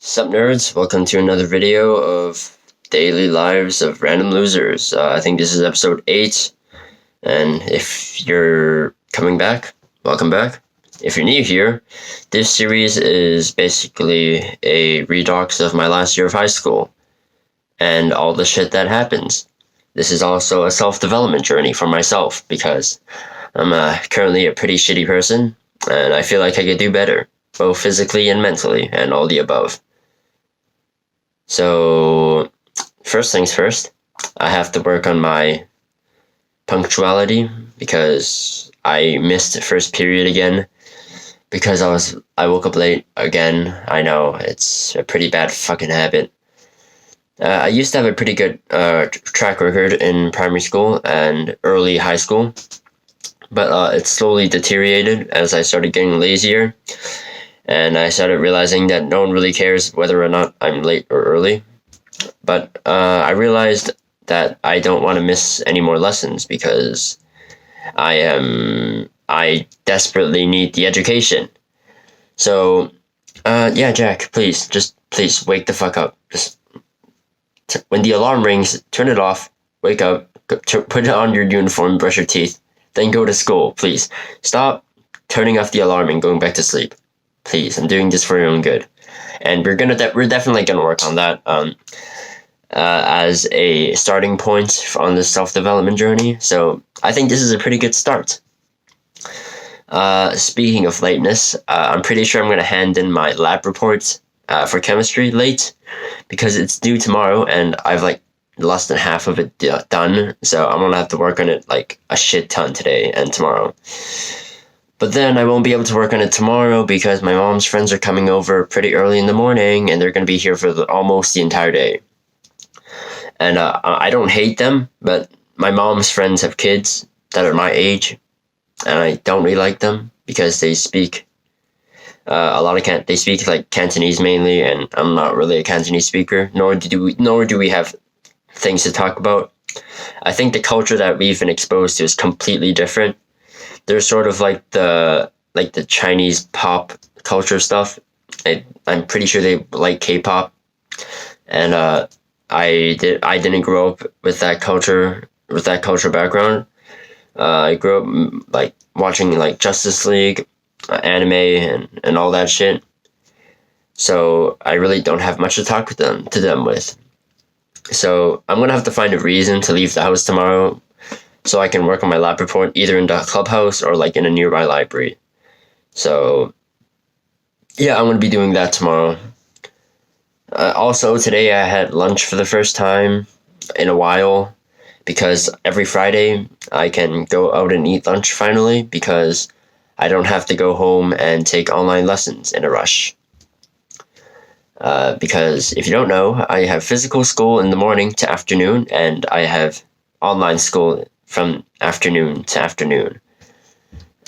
Sup nerds, welcome to another video of Daily Lives of Random Losers. I think this is episode 8, and if you're coming back, welcome back. If you're new here, this series is basically a redux of my last year of high school, and all the shit that happens. This is also a self-development journey for myself, because I'm currently a pretty shitty person, and I feel like I could do better, both physically and mentally, and all the above. So, first things first, I have to work on my punctuality because I missed first period again because I woke up late again. I know, it's a pretty bad fucking habit. I used to have a pretty good track record in primary school and early high school, but it slowly deteriorated as I started getting lazier. And I started realizing that no one really cares whether or not I'm late or early. But I realized that I don't want to miss any more lessons because I desperately need the education. So, yeah, Jack, please wake the fuck up. When the alarm rings, turn it off, wake up, put on your uniform, brush your teeth, then go to school, please. Stop turning off the alarm and going back to sleep. Please, I'm doing this for your own good, and we're definitely gonna work on that as a starting point on this self-development journey. So I think this is a pretty good start. Speaking of lateness, I'm pretty sure I'm gonna hand in my lab report for chemistry late because it's due tomorrow, and I've like less than half of it done. So I'm gonna have to work on it like a shit ton today and tomorrow. But then I won't be able to work on it tomorrow because my mom's friends are coming over pretty early in the morning, and they're going to be here for almost the entire day. And I don't hate them, but my mom's friends have kids that are my age, and I don't really like them because they speak they speak like Cantonese mainly, and I'm not really a Cantonese speaker. Nor do we have things to talk about. I think the culture that we've been exposed to is completely different. They're sort of like the Chinese pop culture stuff. I'm pretty sure they like K-pop, and I didn't grow up with that culture background. I grew up like watching like Justice League, anime, and all that shit. So I really don't have much to talk to them with. So I'm gonna have to find a reason to leave the house tomorrow, so I can work on my lab report either in the clubhouse or like in a nearby library. So yeah, I'm going to be doing that tomorrow. Also, today I had lunch for the first time in a while because every Friday I can go out and eat lunch finally because I don't have to go home and take online lessons in a rush. Because if you don't know, I have physical school in the morning to afternoon, and I have online school from afternoon to afternoon.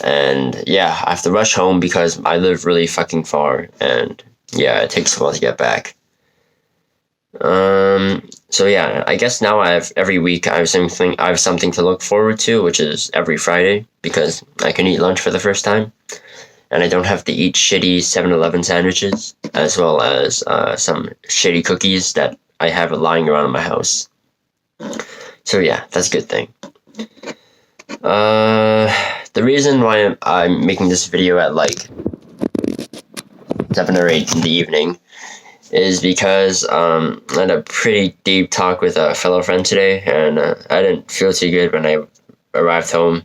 And yeah, I have to rush home because I live really fucking far, and yeah, it takes a while to get back. So yeah, I guess now every week I have something to look forward to, which is every Friday, because I can eat lunch for the first time, and I don't have to eat shitty 7-Eleven sandwiches, as well as some shitty cookies that I have lying around in my house. So yeah, that's a good thing. The reason why I'm making this video at like 7 or 8 in the evening is because I had a pretty deep talk with a fellow friend today, and I didn't feel too good when I arrived home,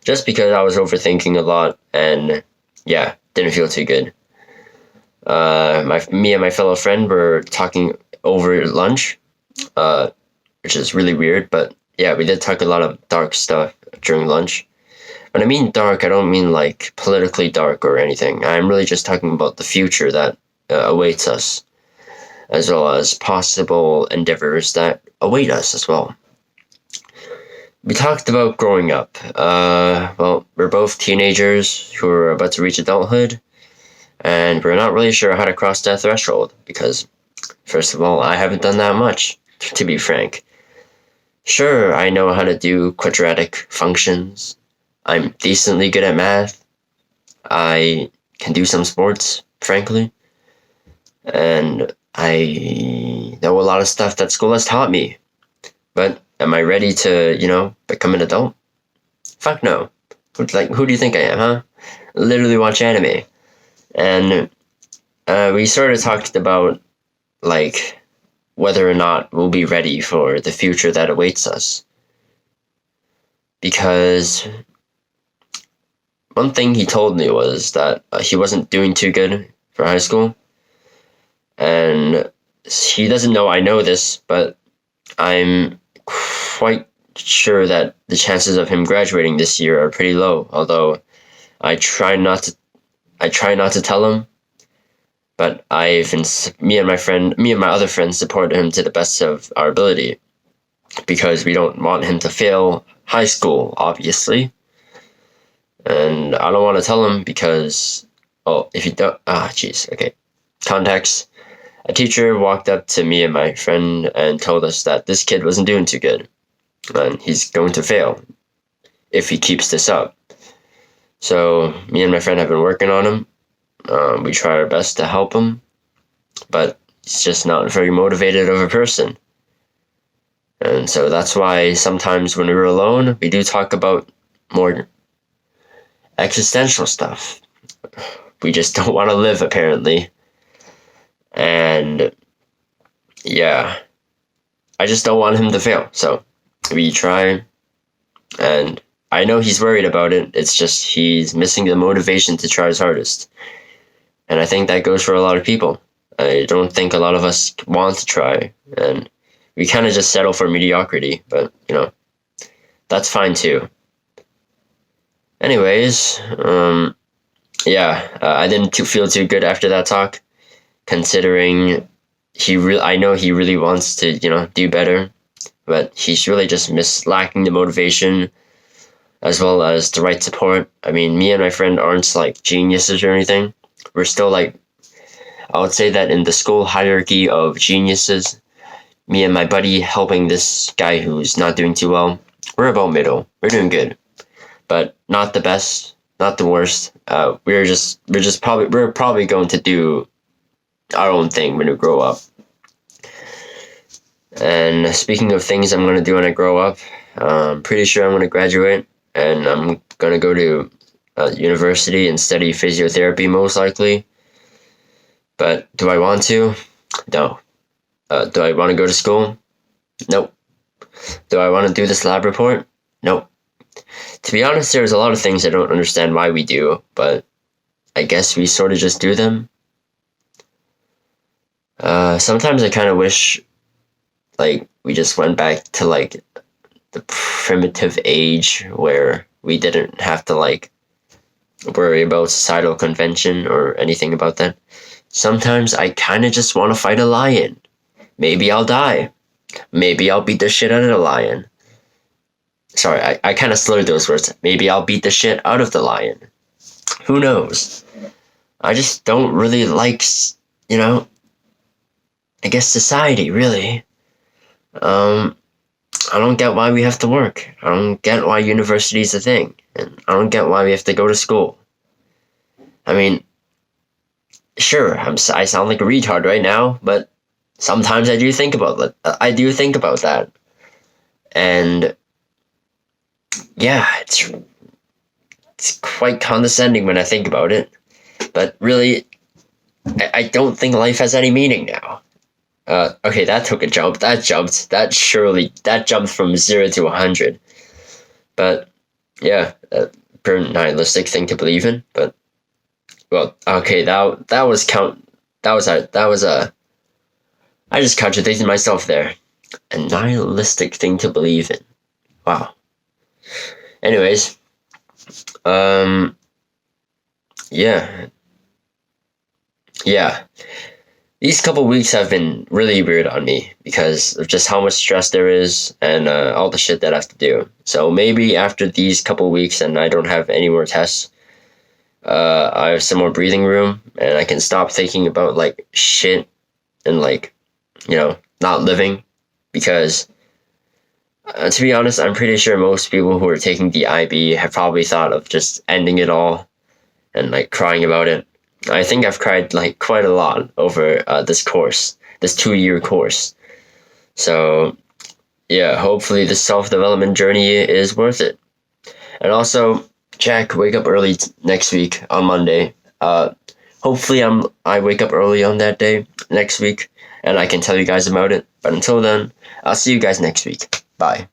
just because I was overthinking a lot, and yeah, didn't feel too good. Me and my fellow friend were talking over lunch, which is really weird, but yeah, we did talk a lot of dark stuff during lunch. When I mean dark, I don't mean like politically dark or anything. I'm really just talking about the future that awaits us, as well as possible endeavors that await us as well. We talked about growing up. Well, we're both teenagers who are about to reach adulthood, and we're not really sure how to cross that threshold because, first of all, I haven't done that much, to be frank. Sure, I know how to do quadratic functions. I'm decently good at math. I can do some sports, frankly. and I know a lot of stuff that school has taught me. But am I ready to, become an adult? Fuck no. Who do you think I am, huh? Literally watch anime. And we sort of talked about, like, whether or not we'll be ready for the future that awaits us. Because one thing he told me was that he wasn't doing too good for high school. And he doesn't know I know this, but I'm quite sure that the chances of him graduating this year are pretty low, although I try not to tell him. But me and my other friends support him to the best of our ability, because we don't want him to fail high school, obviously. And I don't want to tell him because, if you don't, okay. Context. A teacher walked up to me and my friend and told us that this kid wasn't doing too good, and he's going to fail if he keeps this up. So me and my friend have been working on him. We try our best to help him, but he's just not a very motivated of a person. And so that's why sometimes when we're alone, we do talk about more existential stuff. We just don't want to live, apparently. And yeah, I just don't want him to fail. So we try, and I know he's worried about it. It's just he's missing the motivation to try his hardest. And I think that goes for a lot of people. I don't think a lot of us want to try, and we kind of just settle for mediocrity, but that's fine too. Anyways, I didn't feel too good after that talk, considering I know he really wants to, do better, but he's really just lacking the motivation as well as the right support. I mean, me and my friend aren't like geniuses or anything. We're still like, I would say that in the school hierarchy of geniuses, me and my buddy helping this guy who's not doing too well, we're about middle. We're doing good, but not the best, not the worst. We're probably going to do our own thing when we grow up. And speaking of things I'm going to do when I grow up, I'm pretty sure I'm going to graduate, and I'm going to go to university and study physiotherapy, most likely. But do I want to? No. Do I want to go to school? Nope. Do I want to do this lab report? Nope. To be honest, there's a lot of things I don't understand why we do, but I guess we sort of just do them. Sometimes I kind of wish, like, we just went back to, like, the primitive age where we didn't have to, like, worry about societal convention or anything about that. Sometimes I kind of just want to fight a lion. Maybe I'll die. Maybe I'll beat the shit out of the lion. Sorry, I kind of slurred those words. Maybe I'll beat the shit out of the lion. Who knows? I just don't really like, I guess society, really. I don't get why we have to work. I don't get why university is a thing. And I don't get why we have to go to school. I mean, sure, I sound like a retard right now, but sometimes I do think about that. I do think about that. And yeah, it's quite condescending when I think about it. But really, I don't think life has any meaning now. Okay, that took a jump. That jumped from 0 to 100. But yeah, pretty nihilistic thing to believe in. But well, okay, that was I just contradicted myself there. A nihilistic thing to believe in. Wow. Anyways, yeah. These couple weeks have been really weird on me because of just how much stress there is and all the shit that I have to do. So maybe after these couple weeks and I don't have any more tests, I have some more breathing room and I can stop thinking about like shit and like, not living. Because to be honest, I'm pretty sure most people who are taking the IB have probably thought of just ending it all and like crying about it. I think I've cried like quite a lot over this 2-year course. So yeah, hopefully the self-development journey is worth it. And also, Jack, wake up early next week on Monday. Hopefully I wake up early on that day next week and I can tell you guys about it. But until then, I'll see you guys next week. Bye.